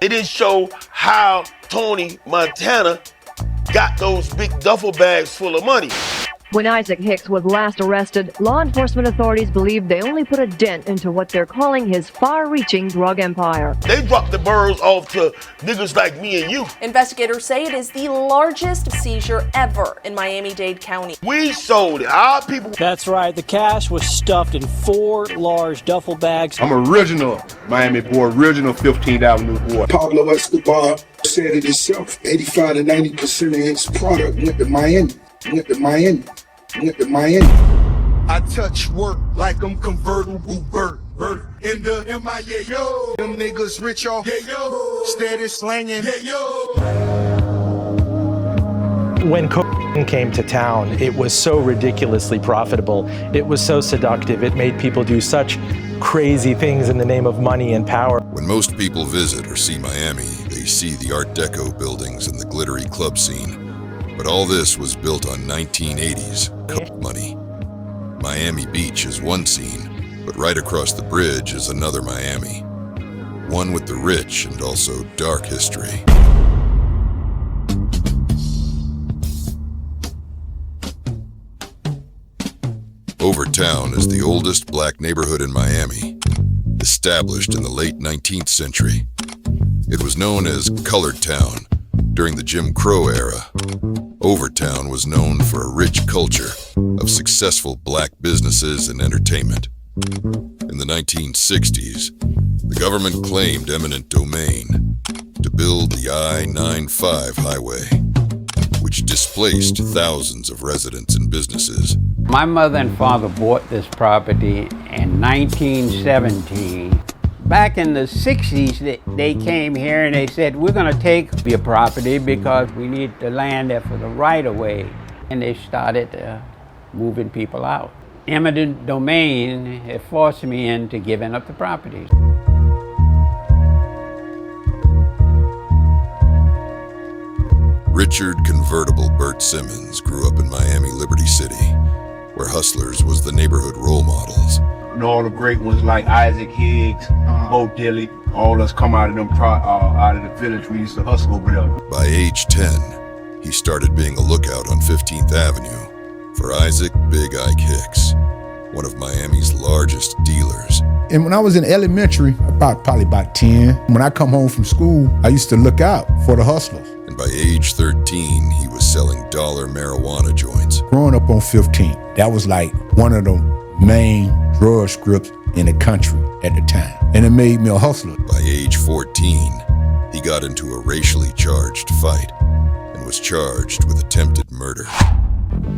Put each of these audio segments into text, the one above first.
They didn't show how Tony Montana got those big duffel bags full of money. When Isaac Hicks was last arrested, law enforcement authorities believe they only put a dent into what they're calling his far-reaching drug empire. They dropped the birds off to niggas like me and you. Investigators say it is the largest seizure ever in Miami-Dade County. We sold it. Our people. That's right. The cash was stuffed in 4 large duffel bags. I'm original Miami boy, original 15th Avenue boy. Pablo Escobar said it himself. 85 to 90% of his product went to Miami. I touch work like I'm convertible Bert. In the MIA, yo. Them niggas rich off, yeah, yo. Steady slanging, yeah, yo. When cocaine came to town, it was so ridiculously profitable. It was so seductive. It made people do such crazy things in the name of money and power. When most people visit or see Miami, they see the Art Deco buildings and the glittery club scene. But all this was built on 1980s coke money. Miami Beach is one scene, but right across the bridge is another Miami. One with the rich and also dark history. Overtown is the oldest black neighborhood in Miami, established in the late 19th century. It was known as Colored Town during the Jim Crow era. Overtown was known for a rich culture of successful black businesses and entertainment. In the 1960s, the government claimed eminent domain to build the I-95 highway, which displaced thousands of residents and businesses. My mother and father bought this property in 1917. Back in the 60s, they came here and they said, we're going to take your property because we need the land there for the right-of-way. And they started moving people out. Eminent domain, it forced me into giving up the properties. Richard Convertible Bert Simmons grew up in Miami Liberty City, where Hustlers was the neighborhood role models. And all the great ones like Isaac Higgs, Bo Dilly, all us come out of them out of the village. We used to hustle over there. By age 10, he started being a lookout on 15th Avenue for Isaac Big Ike Hicks, one of Miami's largest dealers. And when I was in elementary, probably about 10, when I come home from school, I used to look out for the hustlers. And by age 13, he was selling dollar marijuana joints. Growing up on 15, that was like one of the main drug scripts in the country at the time. And it made me a hustler. By age 14, he got into a racially charged fight and was charged with attempted murder.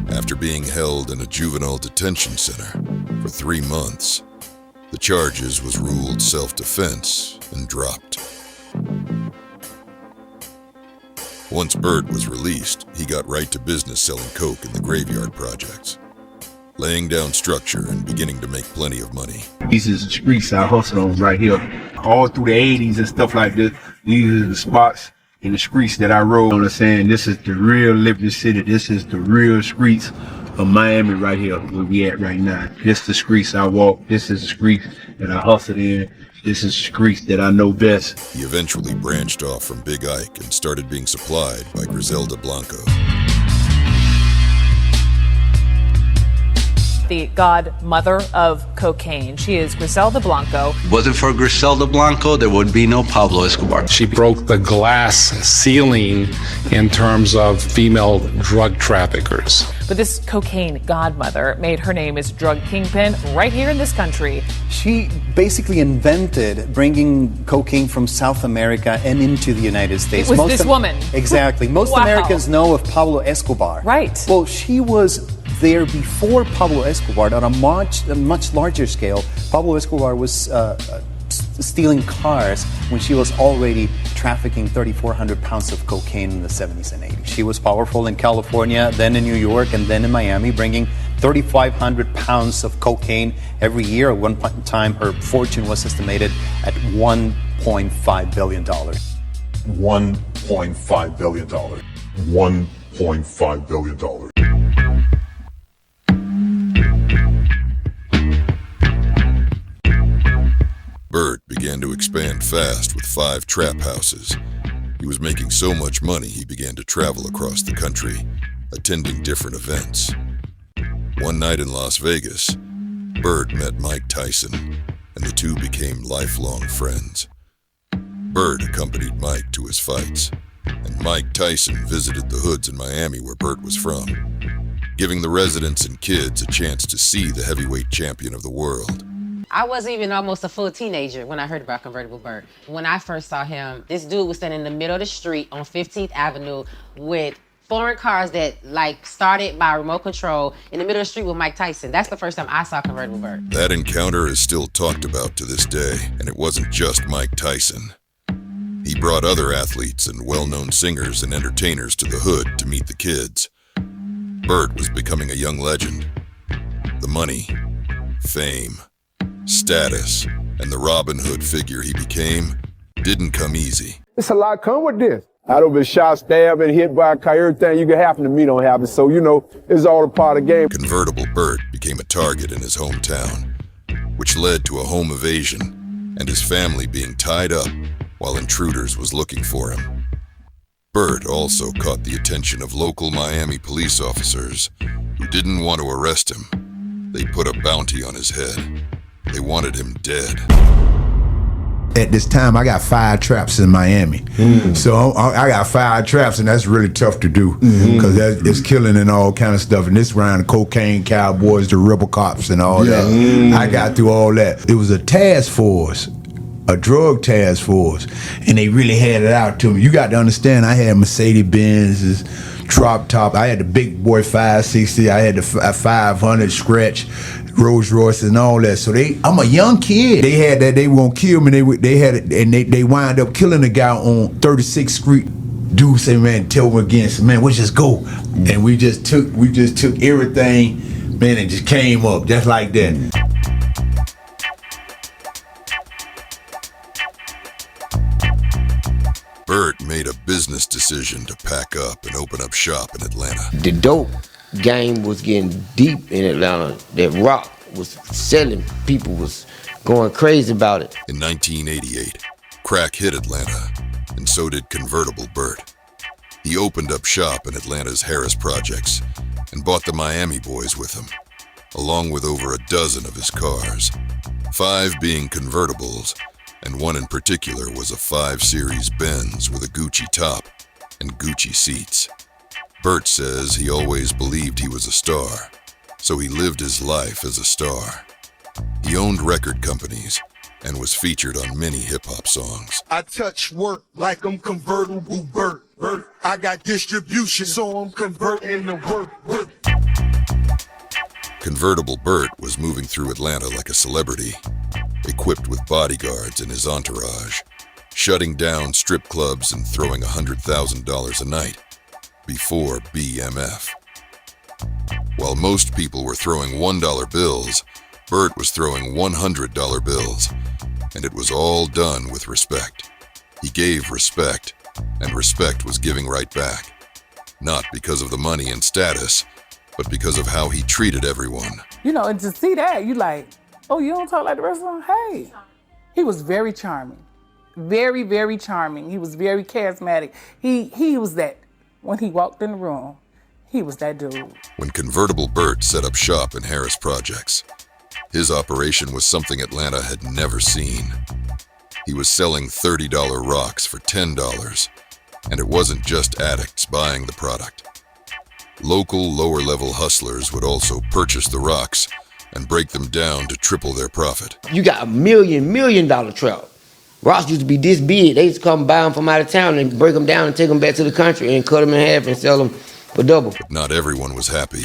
After being held in a juvenile detention center for 3 months, the charges was ruled self-defense and dropped. Once Bert was released, he got right to business selling coke in the graveyard projects, laying down structure and beginning to make plenty of money. These is the streets I hustle on right here. All through the 80s and stuff like this, these are the spots in the streets that I rode on, saying this is the real Liberty City. This is the real streets of Miami right here, where we at right now. This is the streets I walk. This is the streets that I hustled in. This is the streets that I know best. He eventually branched off from Big Ike and started being supplied by Griselda Blanco. The godmother of cocaine. She is Griselda Blanco. Wasn't for Griselda Blanco, there would be no Pablo Escobar. She broke the glass ceiling in terms of female drug traffickers. But this cocaine godmother made her name as drug kingpin right here in this country. She basically invented bringing cocaine from South America and into the United States. It was this woman. Exactly. Most Wow. Americans know of Pablo Escobar. Right. Well, she was there before Pablo Escobar on a much larger scale. Pablo Escobar was stealing cars when she was already trafficking 3,400 pounds of cocaine in the 70s and 80s. She was powerful in California, then in New York, and then in Miami, bringing 3,500 pounds of cocaine every year. At one point in time, her fortune was estimated at $1.5 billion. $1.5 billion. $1.5 billion. Bert began began to expand fast with 5 trap houses. He was making so much money he began to travel across the country, attending different events. One night in Las Vegas, Bert met Mike Tyson, and the two became lifelong friends. Bert accompanied Mike to his fights, and Mike Tyson visited the hoods in Miami where Bert was from, giving the residents and kids a chance to see the heavyweight champion of the world. I wasn't even almost a full teenager when I heard about Convertible Bert. When I first saw him, this dude was standing in the middle of the street on 15th Avenue with foreign cars that started by remote control in the middle of the street with Mike Tyson. That's the first time I saw Convertible Bert. That encounter is still talked about to this day, and it wasn't just Mike Tyson. He brought other athletes and well-known singers and entertainers to the hood to meet the kids. Bert was becoming a young legend. The money, fame, status, and the Robin Hood figure he became didn't come easy. It's a lot come with this. I done been shot, stabbed, and hit by a car. Everything you can happen to me don't happen. So, it's all a part of the game. Convertible Bert became a target in his hometown, which led to a home evasion and his family being tied up while intruders was looking for him. Bert also caught the attention of local Miami police officers who didn't want to arrest him. They put a bounty on his head. They wanted him dead. At this time, I got 5 traps in Miami. So I got 5 traps, and that's really tough to do because it's killing and all kind of stuff. And this round, the cocaine cowboys, the rebel cops, and all that. I got through all that. It was a task force, a drug task force, and they really had it out to me. You got to understand, I had Mercedes-Benz's, drop top. I had the big boy 560. I had the 500 scratch. Rolls Royce and all that. So I'm a young kid. They had that they were gonna kill me. They had it, and they wind up killing a guy on 36th Street. Dude said, "Man, tell me again." Said, "Man, let's just go." And we just took everything, man, and just came up just like that. Bert made a business decision to pack up and open up shop in Atlanta. The dope game was getting deep in Atlanta. That rock was selling. People was going crazy about it. In 1988, crack hit Atlanta, and so did Convertible Bert. He opened up shop in Atlanta's Harris Projects and bought the Miami boys with him, along with over a dozen of his cars, 5 being convertibles, and one in particular was a 5 Series Benz with a Gucci top and Gucci seats. Bert says he always believed he was a star, so he lived his life as a star. He owned record companies and was featured on many hip-hop songs. I touch work like I'm Convertible Bert. I got distribution, so I'm converting the work. Convertible Bert was moving through Atlanta like a celebrity, equipped with bodyguards in his entourage, shutting down strip clubs and throwing $100,000 a night. Before BMF. While most people were throwing $1 bills, Bert was throwing $100 bills, and it was all done with respect. He gave respect, and respect was giving right back. Not because of the money and status, but because of how he treated everyone. And to see that, you like, oh, you don't talk like the rest of them? Hey. He was very charming. Very, very charming. He was very charismatic. He was that. When he walked in the room, he was that dude. When Convertible Bert set up shop in Harris Projects, his operation was something Atlanta had never seen. He was selling $30 rocks for $10, and it wasn't just addicts buying the product. Local lower-level hustlers would also purchase the rocks and break them down to triple their profit. You got $1 million trap. Rocks used to be this big. They used to come buy them from out of town and break them down and take them back to the country and cut them in half and sell them for double. But not everyone was happy.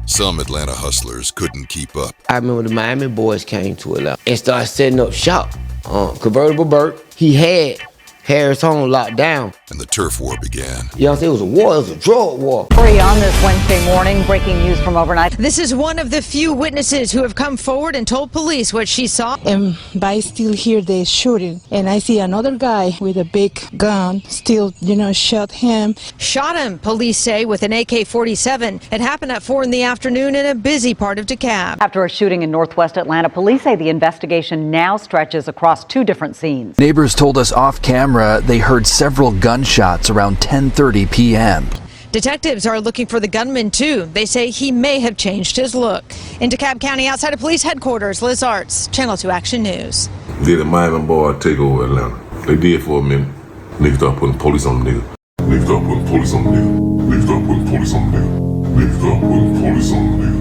Some Atlanta hustlers couldn't keep up. I remember the Miami boys came to Atlanta and started setting up shop. Convertible Bert, he had Harris home locked down. And the turf war began. You know what I'm saying? It was a war. It was a drug war. Free on this Wednesday morning, breaking news from overnight. This is one of the few witnesses who have come forward and told police what she saw. And I still hear the shooting, and I see another guy with a big gun still, shot him. Shot him, police say, with an AK-47. It happened at 4 in the afternoon in a busy part of DeKalb. After a shooting in northwest Atlanta, police say the investigation now stretches across 2 different scenes. Neighbors told us off camera they heard several gunshots around 10:30 p.m. Detectives are looking for the gunman, too. They say he may have changed his look. In DeKalb County, outside of police headquarters, Liz Arts, Channel 2 Action News. Did a Miami boy take over Atlanta? They did for a minute. Niggas started putting police on the nigga. Niggas started putting police on the nigga. Niggas started putting police on the nigga. Niggas started putting police on the nigga.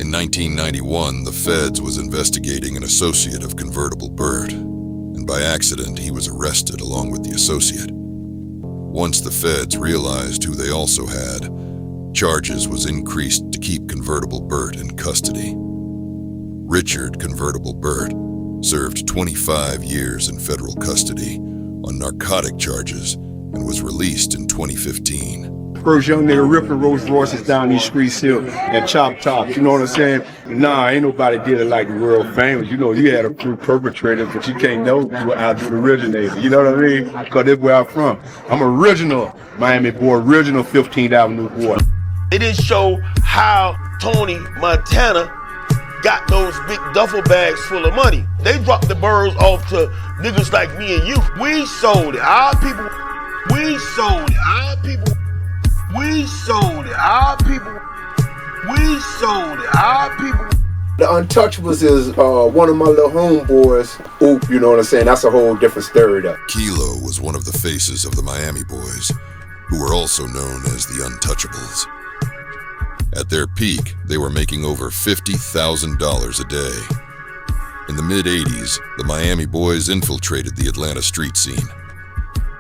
In 1991, the feds was investigating an associate of Convertible Bert, and by accident he was arrested along with the associate. Once the feds realized who they also had, charges was increased to keep Convertible Bert in custody. Richard Convertible Bert served 25 years in federal custody on narcotic charges and was released in 2015. First young nigga ripping Rolls Royces down these streets here and chop tops, you know what I'm saying? Nah, ain't nobody did it like the world famous. You had a few perpetrators, but you can't know how to the originator. You know what I mean? Because that's where I'm from. I'm original Miami boy, original 15th Avenue boy. They didn't show how Tony Montana got those big duffel bags full of money. They dropped the birds off to niggas like me and you. We sold it. Our people, we sold it. Our people, we sold it. Our people, we sold it. Our people. The Untouchables is one of my little homeboys. Oop, you know what I'm saying? That's a whole different story though. Kilo was one of the faces of the Miami boys, who were also known as the Untouchables. At their peak, they were making over $50,000 a day. In the mid-'80s, the Miami boys infiltrated the Atlanta street scene.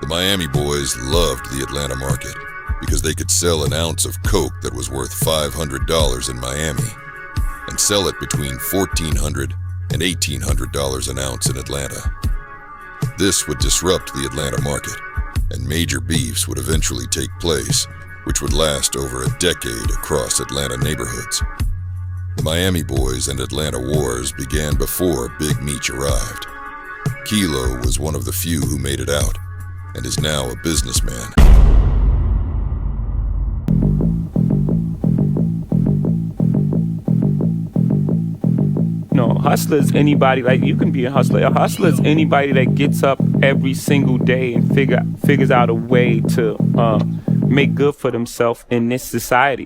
The Miami boys loved the Atlanta market because they could sell an ounce of coke that was worth $500 in Miami and sell it between $1,400 and $1,800 an ounce in Atlanta. This would disrupt the Atlanta market, and major beefs would eventually take place, which would last over a decade across Atlanta neighborhoods. The Miami boys and Atlanta wars began before Big Meech arrived. Kilo was one of the few who made it out and is now a businessman. Hustler's anybody, like you can be a hustler. A hustler is anybody that gets up every single day and figures out a way to make good for themselves in this society.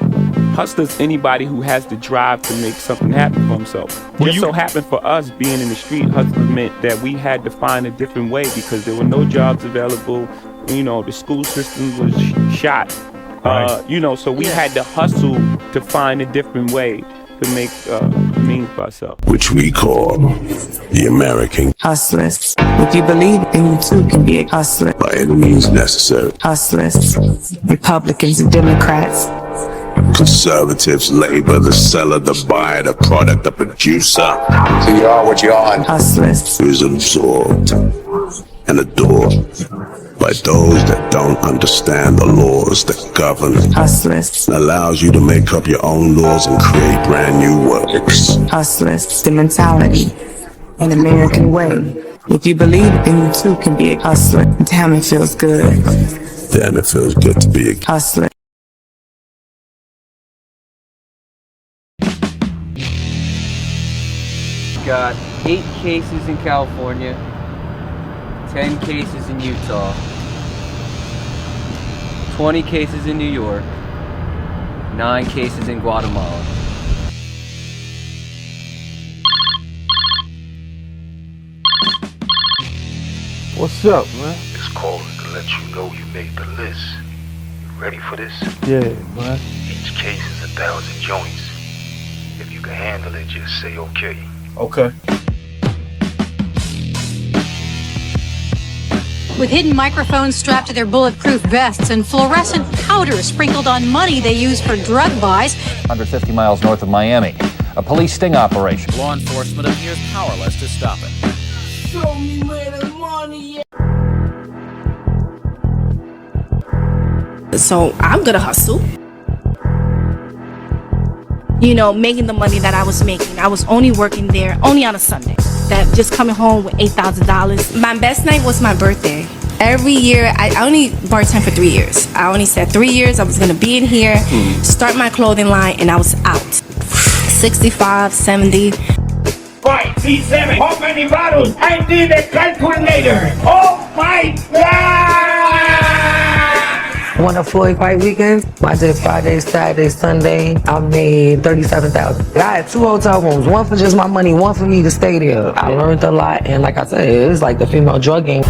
Hustler's anybody who has the drive to make something happen for himself. Just so happened for us being in the street, hustler meant that we had to find a different way because there were no jobs available. The school system was shot. So we had to hustle to find a different way to make means for ourselves. Which we call the American Hustlers. If you believe in you too can be a hustler. by any means necessary. Hustlers. Republicans and Democrats. Conservatives, labor, the seller, the buyer, the product, the producer. So you are what you are. Hustlers. Is absorbed and adored by those that don't understand the laws that govern. Hustlers. It allows you to make up your own laws and create brand new works. Hustlers. The mentality. An American way. If you believe in you too can be a hustler. Damn, it feels good. Damn, it feels good to be a hustler. Got 8 cases in California, 10 cases in Utah, 20 cases in New York, 9 cases in Guatemala. What's up, man? It's calling to let you know you made the list. You ready for this? Yeah, man. Each case is 1,000 joints. If you can handle it, just say okay. Okay. With hidden microphones strapped to their bulletproof vests and fluorescent powder sprinkled on money they use for drug buys. 150 miles north of Miami, a police sting operation. Law enforcement appears powerless to stop it. Show me where the money is. So I'm gonna hustle. You know, making the money that I was making. I was only working there only on a Sunday. That just coming home with $8,000. My best night was my birthday. Every year, I only bartend for 3 years. I only said 3 years I was gonna be in here, start my clothing line, and I was out. 65, 70. Right, C7, how many bottles? I need a calculator. Oh my God! One of Floyd fight weekends, I did Friday, Saturday, Sunday. I made $37,000. I had 2 hotel rooms, one for just my money, one for me to stay there. I learned a lot, and like I said, it's like the female drug game.